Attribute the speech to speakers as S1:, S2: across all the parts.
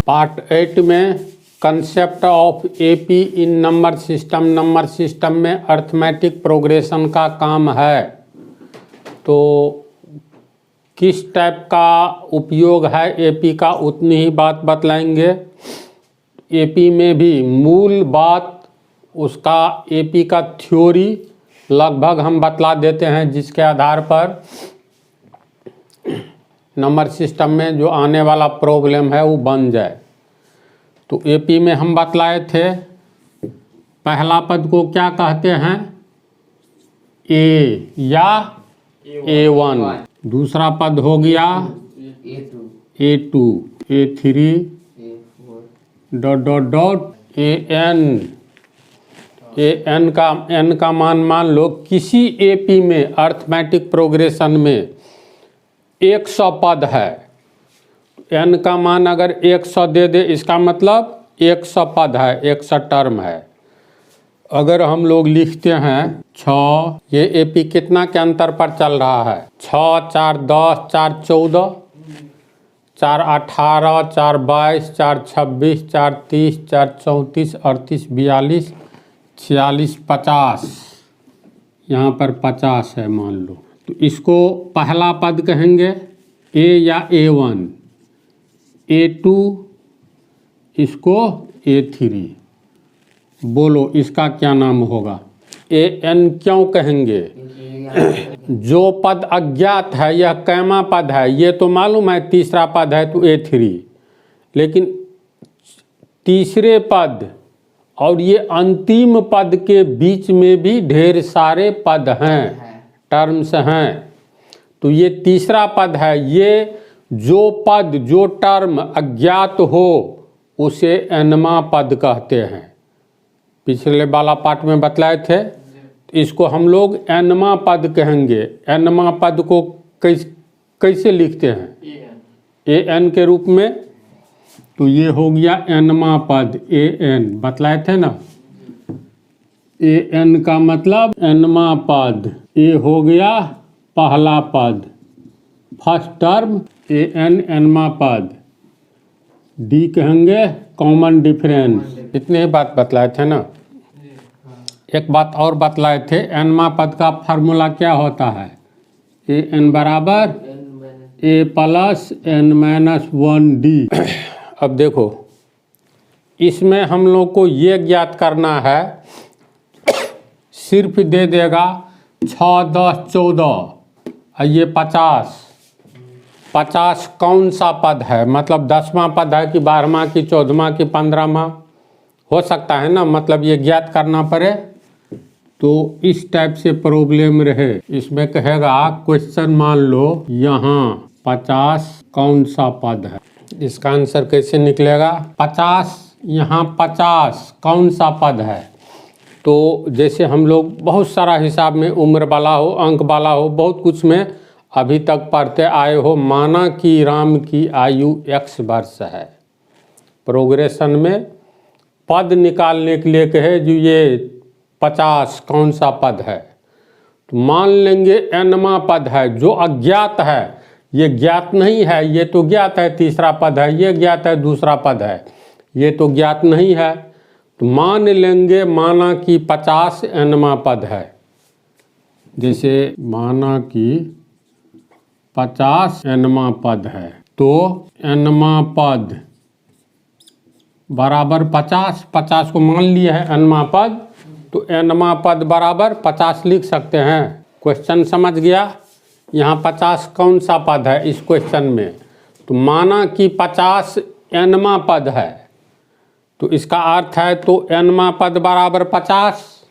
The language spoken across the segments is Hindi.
S1: पार्ट 8 में concept of AP in number system में अर्थमेटिक प्रोग्रेशन का काम है। तो किस टाइप का उपयोग है एपी का उतनी ही बात बतलाएंगे। एपी में भी मूल बात उसका एपी का थ्योरी लगभग हम बतला देते हैं, जिसके आधार पर नंबर सिस्टम में जो आने वाला प्रॉब्लम है वो बन जाए। तो एपी में हम बतलाए थे पहला पद को क्या कहते हैं, ए या A1, दूसरा पद हो गया A2, A3 AN। एन का मान लो किसी एपी में अर्थमेटिक प्रोग्रेशन में 100 पद है। एन का मान अगर 100 दे दे इसका मतलब 100 पद है, 100 टर्म है। अगर हम लोग लिखते हैं 6, ये एपी कितना के अंतर पर चल रहा है, 6 4 10 4 14 4 18 4 22 4 26 4 30 4 34 38 42 46 50, यहाँ पर 50 है मान लो। तो इसको पहला पद कहेंगे ए या A1, A2 इसको A3। बोलो इसका क्या नाम होगा। AN क्यों कहेंगे, जो पद अज्ञात है यह कैमा पद है, ये तो मालूम है तीसरा पद है तो A3, लेकिन तीसरे पद और ये अंतिम पद के बीच में भी ढेर सारे पद हैं, टर्म्स हैं। तो ये तीसरा पद है। ये जो पद जो टर्म अज्ञात हो उसे एनमा पद कहते हैं। पिछले वाला पार्ट में बतलाए थे। इसको हम लोग एनमा पद कहेंगे। एनमा पद को कैसे लिखते हैं, AN के रूप में। तो ये हो गया एनमा पद, AN बतलाए थे ना। AN का मतलब एनमा पद, ए हो गया पहला पद, फर्स्ट टर्म, AN एनमा पद, डी कहेंगे कॉमन डिफरेंस। इतने ही बात बतलाए थे ना। एक बात और बतलाए थे, एनमा पद का फार्मूला क्या होता है, AN बराबर A प्लस N-1D। अब देखो इसमें हम लोग को ये ज्ञात करना है, सिर्फ दे देगा 6 10 14 ये 50 कौन सा पद है, मतलब 10वां पद है कि 12वां कि 14वां कि 15वां हो सकता है ना, मतलब ये ज्ञात करना पड़े। तो इस टाइप से प्रॉब्लम रहे, इसमें कहेगा क्वेश्चन मान लो यहाँ 50 कौन सा पद है, इसका आंसर कैसे निकलेगा, 50 यहाँ 50 कौन सा पद है। तो जैसे हम लोग बहुत सारा हिसाब में उम्र वाला हो, अंक वाला हो, बहुत कुछ में अभी तक पढ़ते आए हो। माना कि राम की आयु X वर्ष है, प्रोग्रेशन में पद निकालने के लिए कहे जो ये 50 कौन सा पद है, तो मान लेंगे एनमा पद है जो अज्ञात है। ये ज्ञात नहीं है, ये तो ज्ञात है तीसरा पद है, ये ज्ञात है दूसरा पद है, ये तो ज्ञात नहीं है। तो मान लेंगे माना कि 50 एनमा पद है। जैसे माना कि 50 एनमा पद है, तो एनमा पद बराबर 50 को मान लिए है एनमा पद, तो एनमा पद बराबर 50 लिख सकते हैं। क्वेश्चन समझ गया। यहाँ 50 कौन सा पद है इस क्वेश्चन में, तो माना कि 50 एनमा पद है, तो इसका अर्थ है तो एनमा पद बराबर 50।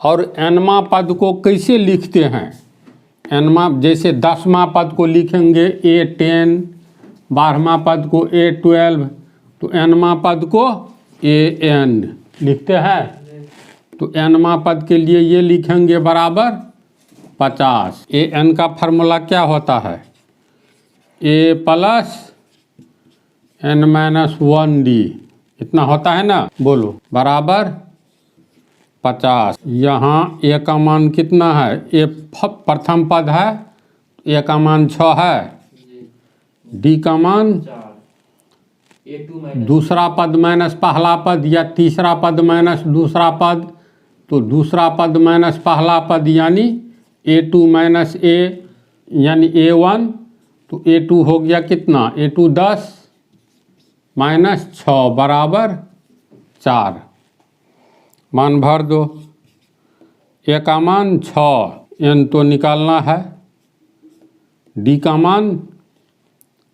S1: और एनमा पद को कैसे लिखते हैं, एनमा जैसे 10वां पद को लिखेंगे A10, 12वां पद को A12, तो एनमा पद को AN लिखते हैं। तो एनमा पद के लिए ये लिखेंगे बराबर 50। AN का फार्मूला क्या होता है, A प्लस N-1D, इतना होता है ना। बोलो बराबर 50। यहाँ A का मान कितना है, A प्रथम पद है, A का मान 6 है, D का मान दूसरा पद माइनस पहला पद, या तीसरा पद माइनस दूसरा पद, तो दूसरा पद माइनस पहला पद यानी A2 माइनस A यानी A1, तो A2 हो गया कितना, A2 10 माइनस 6 बराबर 4। मान भर दो। A का मान 6, N तो निकालना है, D का मान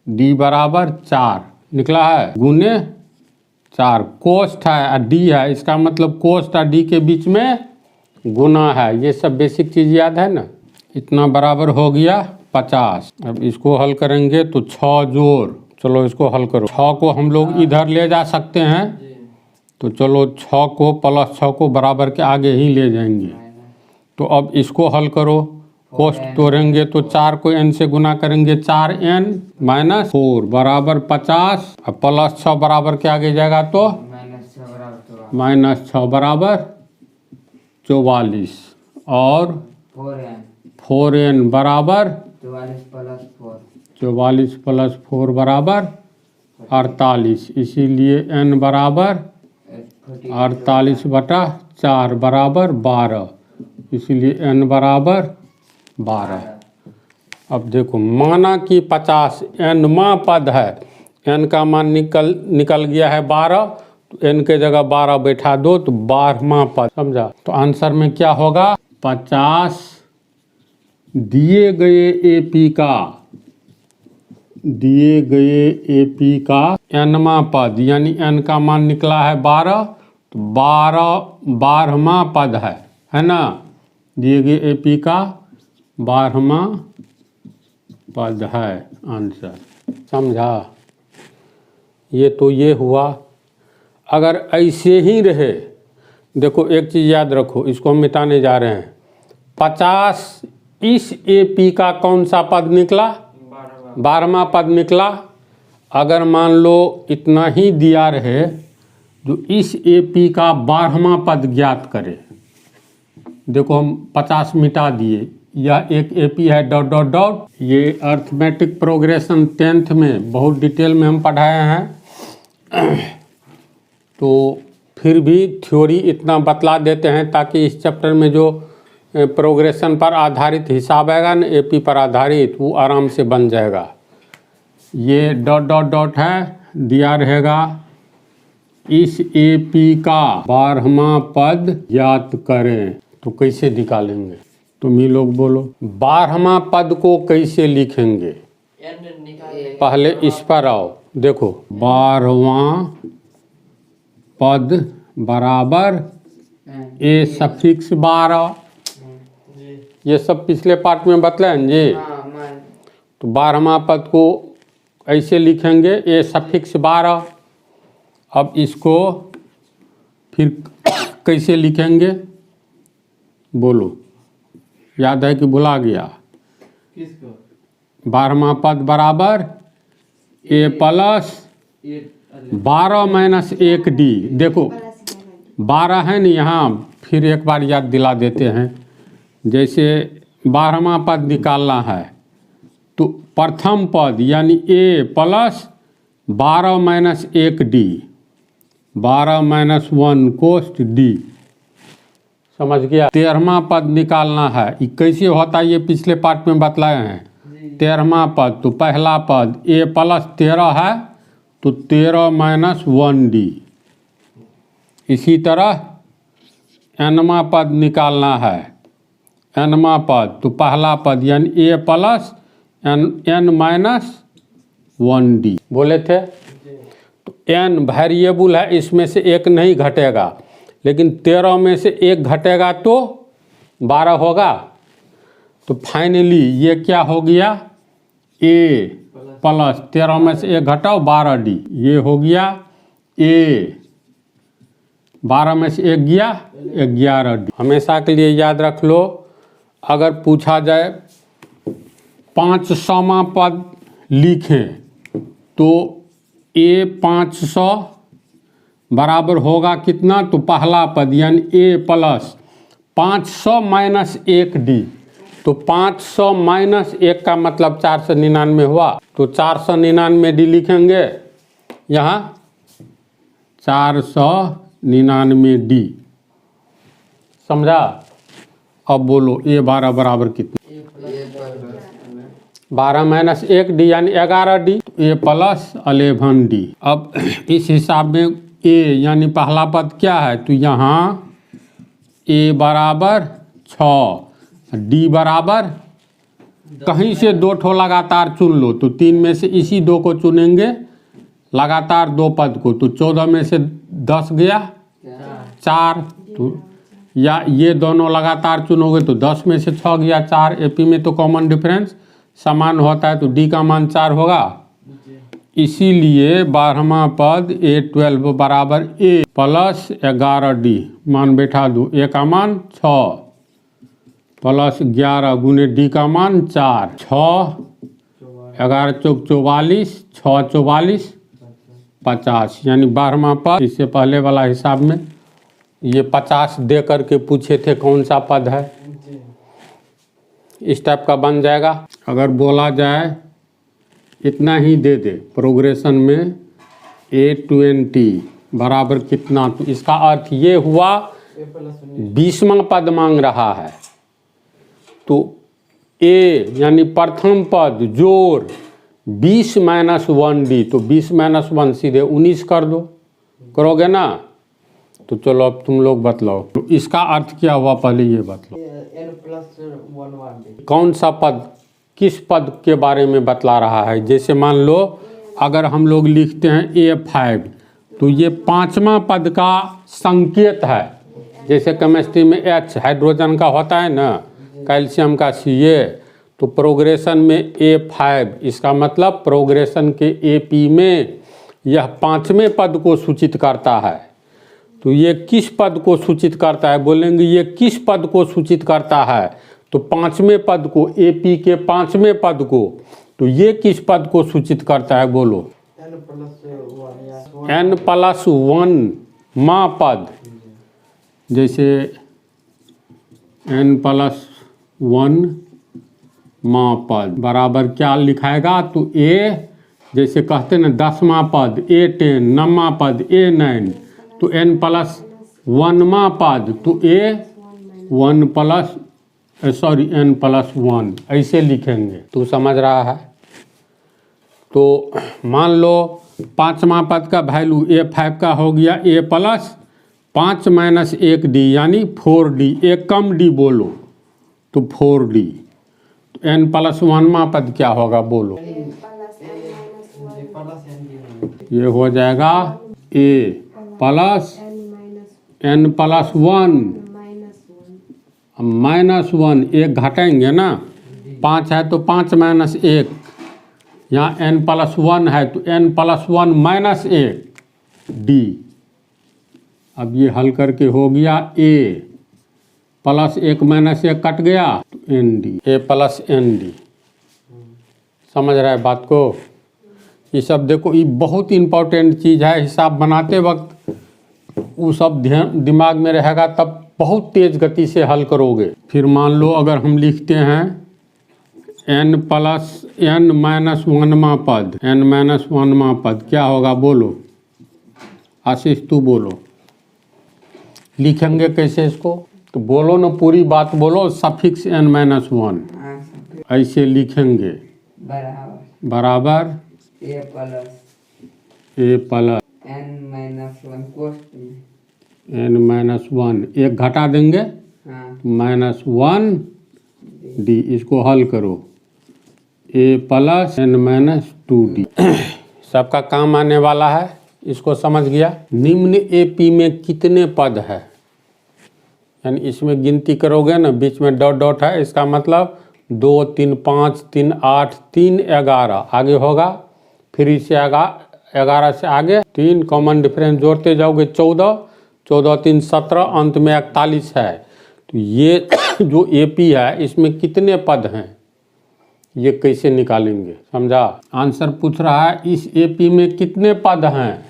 S1: D बराबर 4 निकला है, गुने 4। कोष्ठ है और D है, इसका मतलब कोष्ठ और D के बीच में गुना है। ये सब बेसिक चीज़ याद है ना। इतना बराबर हो गया 50। अब इसको हल करेंगे तो 6 जोड़, चलो इसको हल करो। 6 को हम लोग इधर ले जा सकते हैं, तो चलो 6 को प्लस 6 को बराबर के आगे ही ले जाएंगे। तो अब इसको हल करो, कोष्ठ तोड़ेंगे तो 4 को n से गुना करेंगे, 4n माइनस 4 बराबर 50। अब प्लस 6 बराबर के आगे जाएगा तो माइनस 6 बराबर 44 और 4n बराबर 44 प्लस 4 बराबर 48, इसीलिए n बराबर 48/4 बराबर 12, इसीलिए n बराबर 12। अब देखो, माना कि 50 n-मा पद है, n का मान निकल गया है 12, तो n के जगह 12 बैठा दो तो 12वां पद, समझा। तो आंसर में क्या होगा, 50 दिए गए AP का n-मा पद, यानी n का मान निकला है 12, तो 12वां पद है ना। दिए गए AP का 12वां पद है आंसर, समझा। ये तो ये हुआ। अगर ऐसे ही रहे, देखो एक चीज़ याद रखो, इसको हम मिटाने जा रहे हैं। 50 इस AP का कौन सा पद निकला, 12वां पद निकला। अगर मान लो इतना ही दिया रहे, जो इस AP का 12वां पद ज्ञात करे। देखो हम 50 मिटा दिए, यह एक AP है डॉट डॉट डॉट। ये अर्थमेटिक प्रोग्रेशन 10th में बहुत डिटेल में हम पढ़ाए हैं, तो फिर भी थ्योरी इतना बतला देते हैं ताकि इस चैप्टर में जो प्रोग्रेशन पर आधारित हिसाब आएगा ना, AP पर आधारित, वो आराम से बन जाएगा। ये डॉट डॉट डॉट है, दिया रहेगा इस AP का 12वां पद ज्ञात करें। तो कैसे निकालेंगे, तुम ही लोग बोलो। 12वां पद को कैसे लिखेंगे, पहले इस पर आओ। देखो 12वां पद बराबर A सफिक्स 12, ये सब पिछले पार्ट में बतलाएं जी। तो 12वां पद को ऐसे लिखेंगे A सफिक्स 12। अब इसको फिर कैसे लिखेंगे बोलो, याद है कि भुला गया। 12वां पद बराबर A प्लस 12 माइनस 1D। देखो 12 है ना यहाँ, फिर एक बार याद दिला देते हैं। जैसे 12वां पद निकालना है, तो प्रथम पद यानी A plus 12 minus 1D, 12 minus 1 कोष्ठ D, समझ गया। 13वां पद निकालना है, ये कैसे होता है ये पिछले पार्ट में बतलाए हैं। 13वां पद, तो पहला पद A प्लस 13 है, तो 13 माइनस 1D। इसी तरह n-मा पद निकालना है, n-मा पद, तो पहला पद यानी A plus n minus 1D बोले थे। तो n वेरिएबल है, इसमें से एक नहीं घटेगा, लेकिन 13 में से एक घटेगा तो 12 होगा। तो फाइनली ये क्या हो गया, A प्लस 13 में से एक घटाओ 12D, ये हो गया A। 12 में से एक गया 11D। हमेशा के लिए याद रख लो, अगर पूछा जाए 500वां पद लिखें तो A 500 बराबर होगा कितना, तो पहला पद यानी A प्लस 500 माइनस 1D। तो 500 माइनस 1 का मतलब 499 हुआ, तो 499D लिखेंगे। यहाँ 499D। समझा? अब बोलो A12 बराबर कितना? 12 माइनस 1D यानी 11D, A प्लस 11D। अब इस हिसाब में A यानी पहला पद क्या है, तो यहाँ A बराबर 6, D बराबर कहीं से 2 ठो लगातार चुन लो, तो 3 में से इसी 2 को चुनेंगे लगातार 2 पद को, तो 14 में से 10 गया 4, तो या ये दोनों लगातार चुनोगे तो 10 में से 6 गया 4। एपी में तो कॉमन डिफरेंस समान होता है, तो डी का मान 4 होगा। इसीलिए 12वां पद A12 बराबर A प्लस 11D। मान बैठा दो, A का मान 6 प्लस 11 गुने D का मान 4, 6 11 चौक 44, 6 44 50, यानी 12वां पद। इससे पहले वाला हिसाब में ये 50 दे करके पूछे थे कौन सा पद है, इस टाइप का बन जाएगा। अगर बोला जाए इतना ही दे दे प्रोग्रेशन में A20 बराबर कितना, तो इसका अर्थ ये हुआ 20वां पद मांग रहा है, तो A यानी प्रथम पद जोड़ 20 माइनस 1D, तो 20 माइनस 1 सीधे 19 कर दो, करोगे ना? तो चलो अब तुम लोग बतलाओ, तो इसका अर्थ क्या हुआ पहले ये बतलाओ। कौन सा पद किस पद के बारे में बतला रहा है? जैसे मान लो अगर हम लोग लिखते हैं A5, तो ये 5वां पद का संकेत है। जैसे केमिस्ट्री में H हाइड्रोजन का होता है ना, कैल्शियम का Ca, तो प्रोग्रेशन में A5, इसका मतलब प्रोग्रेशन के AP में यह 5वें पद को सूचित करता है। तो ये किस पद को सूचित करता है? बोलेंगे ये किस पद को सूचित करता है, तो 5वें पद को, AP के 5वें पद को। तो ये किस पद को सूचित करता है बोलो? N+1 माँ पद। जैसे N+1 माँ पद बराबर क्या लिखाएगा, तो A जैसे कहते न 10वां पद A10, 9वां पद A9, तो N+1वां पद तो N+1 ऐसे लिखेंगे। तू समझ रहा है? तो मान लो 5वां पद का वैल्यू A5 का हो गया A प्लस 5 माइनस 1D यानी 4D, एक कम D बोलो तो 4D। तो N+1वां पद क्या होगा बोलो? ये हो जाएगा A प्लस N+1 -1, एक घटाएंगे ना, 5 है तो 5 माइनस 1, यहाँ N+1 है तो N+1 माइनस 1D। अब ये हल करके हो गया A प्लस 1 माइनस 1 कट गया तो ND, A प्लस ND। समझ रहा है बात को? ये सब देखो, ये बहुत इम्पोर्टेंट चीज़ है। हिसाब बनाते वक्त वो सब ध्यान दिमाग में रहेगा, तब बहुत तेज गति से हल करोगे। फिर मान लो अगर हम लिखते हैं N+1वां पद, N-1वां पद क्या होगा बोलो? आशीष तू बोलो, लिखेंगे कैसे इसको? तो बोलो ना, पूरी बात बोलो। सफिक्स N-1 ऐसे लिखेंगे बराबर A प्लस N-1, एक घटा देंगे -1D। इसको हल करो, A प्लस N-2D। सबका काम आने वाला है, इसको समझ गया? निम्न AP में कितने पद है, यानी इसमें गिनती करोगे ना, बीच में डॉट डॉट है, इसका मतलब 2 3 5 3 8 3 11 आगे होगा, फिर इससे 11 से आगे 3 कॉमन डिफरेंस जोड़ते जाओगे 14, 14 3 17, अंत में 41 है। तो ये जो AP है इसमें कितने पद हैं, ये कैसे निकालेंगे? समझा? आंसर पूछ रहा है इस AP में कितने पद हैं।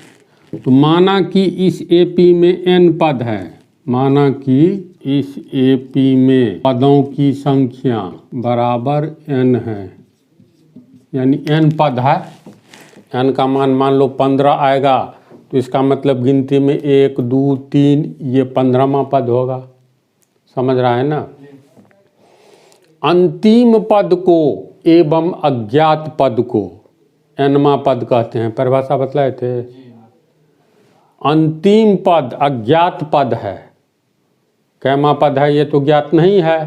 S1: तो माना कि इस AP में N पद है, माना कि इस AP में पदों की संख्या बराबर N है, यानी N पद है। n का मान लो 15 आएगा तो इसका मतलब गिनती में 1 2 3 ये 15वां पद होगा। समझ रहा है ना। अंतिम पद को एवं अज्ञात पद को nवां पद कहते हैं। परिभाषा बतलाए थे। अंतिम पद अज्ञात पद है। कैमा पद है ये तो ज्ञात नहीं है,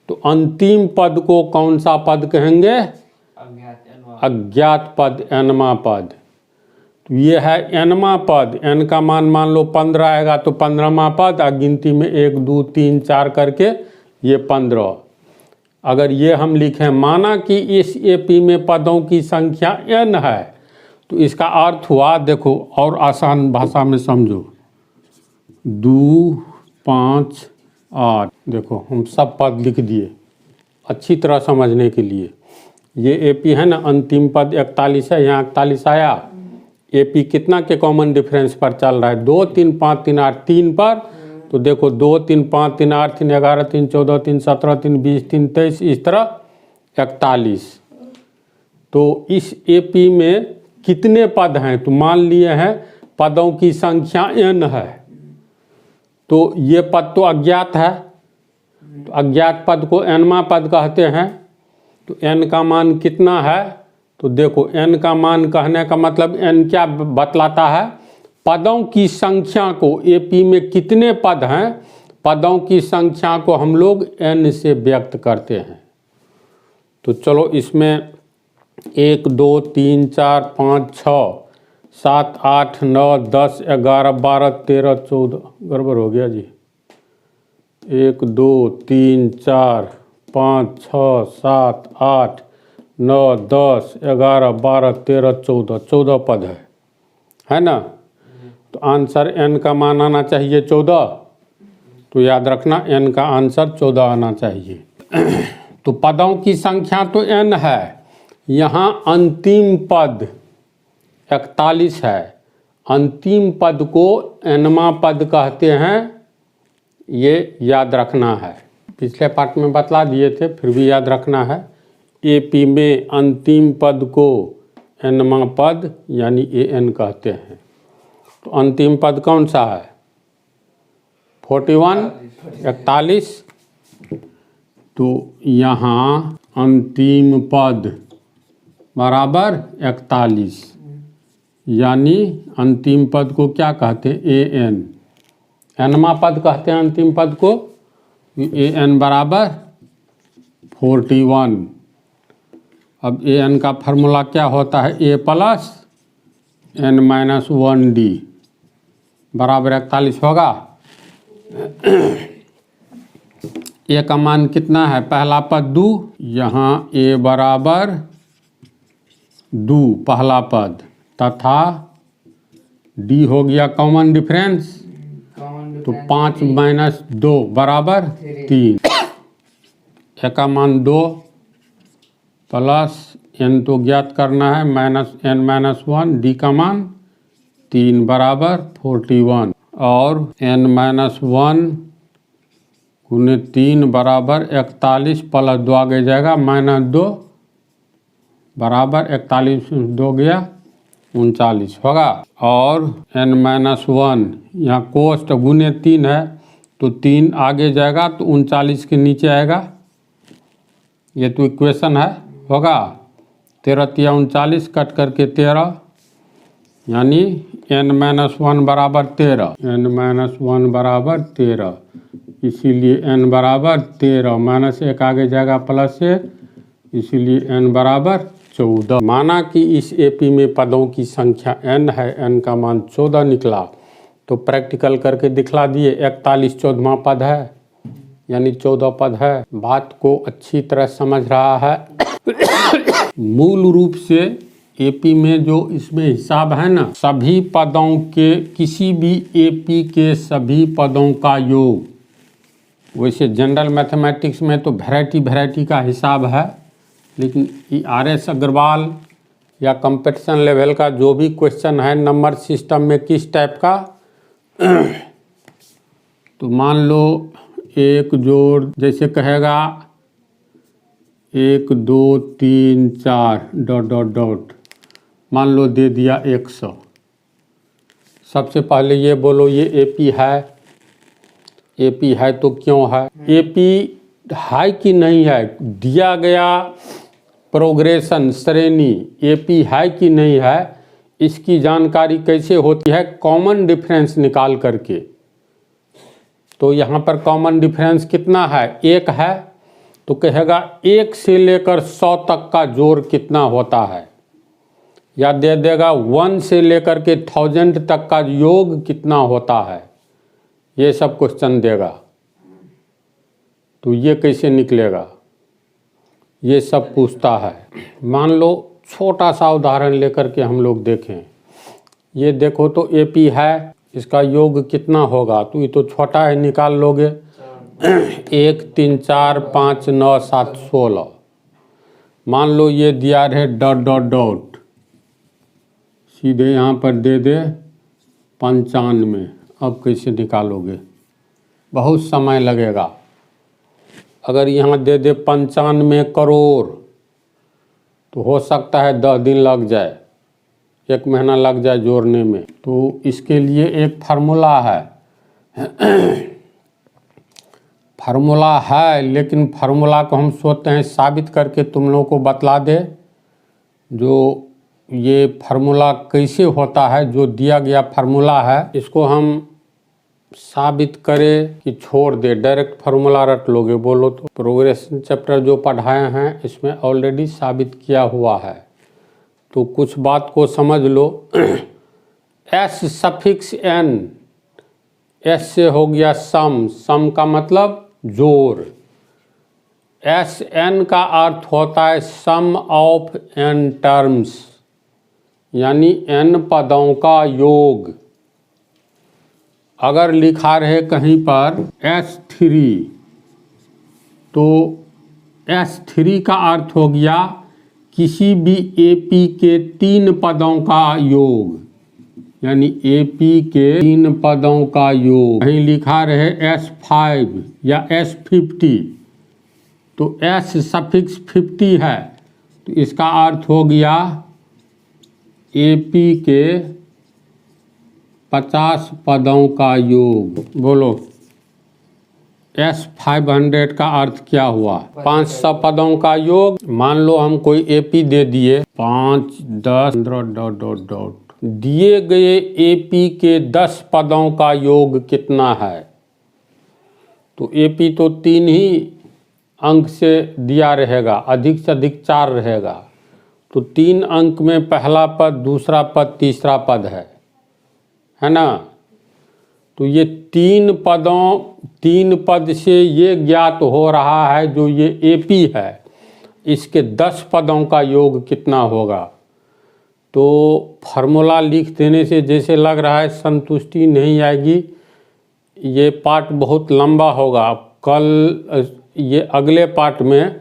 S1: तो अंतिम पद को कौन सा पद कहेंगे? अज्ञात पद, nवां पद। तो ये है nवां पद। n का मान लो 15 आएगा तो 15वां पद, और गिनती में 1 2 3 4 करके ये 15। अगर ये हम लिखें माना कि इस एपी में पदों की संख्या n है, तो इसका अर्थ हुआ, देखो और आसान भाषा में समझो, 2 5 8। देखो हम सब पद लिख दिए अच्छी तरह समझने के लिए। ये एपी है ना, अंतिम पद 41 है, यहाँ 41 आया। एपी कितना के कॉमन डिफरेंस पर चल रहा है? 2 3 5 3 8 3 पर। तो देखो 2 3 5 3 8 3 11 3 14 3 17 3 20 3 23, इस तरह 41। तो इस एपी में कितने पद हैं? तो मान लिए हैं पदों की संख्या n है, तो ये पद तो अज्ञात है, तो अज्ञात पद को nवां पद कहते हैं। तो n का मान कितना है? तो देखो n का मान कहने का मतलब n क्या बतलाता है? पदों की संख्या को, एपी में कितने पद हैं, पदों की संख्या को हम लोग n से व्यक्त करते हैं। तो चलो इसमें 1 2 3 4 5 6 7 8 9 10 11 12 13 14, गड़बड़ हो गया जी। 1 2 3 4 5 6 7 8 9 10 11 12 13 14, 14 पद है ना। तो आंसर n का मान आना चाहिए 14। तो याद रखना n का आंसर 14 आना चाहिए। तो पदों की संख्या तो n है, यहाँ अंतिम पद 41 है। अंतिम पद को nवां पद कहते हैं, ये याद रखना है। पिछले पार्ट में बतला दिए थे, फिर भी याद रखना है। एपी में अंतिम पद को nवां पद यानी an कहते हैं। तो अंतिम पद कौन सा है? 41 41। तो यहाँ अंतिम पद बराबर 41, यानी अंतिम पद को क्या कहते हैं? an। nवां पद कहते हैं अंतिम पद को, an बराबर 41। अब an का फार्मूला क्या होता है? a plus n minus 1d बराबर 41 होगा। a का मान कितना है? पहला पद 2, यहाँ a बराबर 2 पहला पद, तथा d हो गया कॉमन डिफरेंस, तो 5 माइनस 2 बराबर 3। a का मान 2 प्लस n तो ज्ञात करना है, माइनस n माइनस 1, d का मान 3 बराबर 41, और n माइनस 1 गुने 3 बराबर 41, प्लस 2 आगे जाएगा माइनस 2 बराबर 41, 2 गया 39 होगा। और n माइनस 1 यहाँ कोष्ट गुने 3 है, तो 3 आगे जाएगा तो 39 के नीचे आएगा। ये तो इक्वेशन है, होगा 13 तिया 39, कट करके 13, यानी n माइनस 1 बराबर 13, n माइनस 1 बराबर 13, इसीलिए n बराबर 13, माइनस 1 आगे जाएगा प्लस 1, इसीलिए n बराबर 14। माना कि इस एपी में पदों की संख्या n है, n का मान 14 निकला, तो प्रैक्टिकल करके दिखला दिए। 41 14वां पद है, यानी 14 पद है। बात को अच्छी तरह समझ रहा है। मूल रूप से एपी में जो इसमें हिसाब है ना, सभी पदों के, किसी भी एपी के सभी पदों का योग। वैसे जनरल मैथमेटिक्स में तो वैरायटी का हिसाब है, लेकिन RS अग्रवाल या कंपटीशन लेवल का जो भी क्वेश्चन है नंबर सिस्टम में किस टाइप का, तो मान लो एक जोड़ जैसे कहेगा 1 2 3 4 ... मान लो दे दिया 100। सबसे पहले ये बोलो ये एपी है, एपी है तो क्यों है, एपी है कि नहीं है, दिया गया प्रोग्रेशन श्रेणी एपी है कि नहीं है, इसकी जानकारी कैसे होती है, कॉमन डिफरेंस निकाल करके। तो यहाँ पर कॉमन डिफरेंस कितना है, 1 है, तो कहेगा 1 से लेकर 100 तक का जोड़ कितना होता है, या दे देगा 1 से लेकर के 1000 तक का योग कितना होता है, ये सब क्वेश्चन देगा। तो ये कैसे निकलेगा, ये सब पूछता है। मान लो छोटा सा उदाहरण लेकर के हम लोग देखें, ये देखो तो एपी है, इसका योग कितना होगा, तो ये तो छोटा है, निकाल लोगे 1 3 4 5 9 7 16। मान लो ये दिया रहे डॉट डॉट डॉट, सीधे यहाँ पर दे दे 95। अब कैसे निकालोगे, बहुत समय लगेगा। अगर यहाँ दे दे 95 करोड़ तो हो सकता है 10 दिन लग जाए, 1 महीना लग जाए जोड़ने में। तो इसके लिए एक फार्मूला है फार्मूला है, लेकिन फार्मूला को हम सोचते हैं साबित करके तुम लोगों को बतला दे। जो ये फार्मूला कैसे होता है, जो दिया गया फार्मूला है, इसको हम साबित करें कि छोड़ दे, डायरेक्ट फार्मूला रट लोगे बोलो तो। प्रोग्रेशन चैप्टर जो पढ़ाए हैं इसमें ऑलरेडी साबित किया हुआ है, तो कुछ बात को समझ लो। एस सफिक्स एन, एस से हो गया सम, सम का मतलब जोड़। एस एन का अर्थ होता है सम ऑफ एन टर्म्स, यानी एन पदों का योग। अगर लिखा रहे कहीं पर S3, तो S3 का अर्थ हो गया किसी भी एपी के 3 पदों का योग, यानी एपी के 3 पदों का योग। कहीं लिखा रहे S5 या S50, तो S सफिक्स 50 है, तो इसका अर्थ हो गया एपी के 50 पदों का योग। बोलो S500 का अर्थ क्या हुआ, 500 पदों का योग। मान लो हम कोई एपी दे दिए 5 10 15 डॉट डॉट डॉट, दिए गए एपी के 10 पदों का योग कितना है। तो एपी तो 3 ही अंक से दिया रहेगा, अधिक से अधिक 4 रहेगा, तो 3 अंक में पहला पद, दूसरा पद, तीसरा पद है ना। तो ये 3 पद से ये ज्ञात हो रहा है जो ये एपी है, इसके 10 पदों का योग कितना होगा। तो फार्मूला लिख देने से जैसे लग रहा है संतुष्टि नहीं आएगी, ये पार्ट बहुत लंबा होगा। कल ये अगले पार्ट में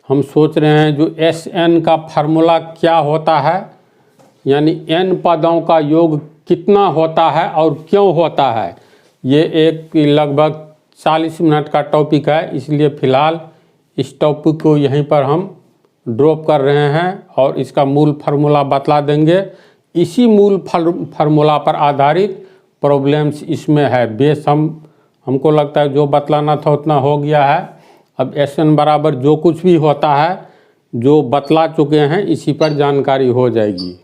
S1: हम सोच रहे हैं जो एस एन का फार्मूला क्या होता है, यानी एन पदों का योग कितना होता है और क्यों होता है। ये एक लगभग 40 मिनट का टॉपिक है, इसलिए फ़िलहाल इस टॉपिक को यहीं पर हम ड्रॉप कर रहे हैं और इसका मूल फार्मूला बतला देंगे। इसी मूल फार्मूला पर आधारित प्रॉब्लम्स इसमें है। बेस हमको लगता है जो बतलाना था उतना हो गया है। अब एस एन बराबर जो कुछ भी होता है, जो बतला चुके हैं, इसी पर जानकारी हो जाएगी।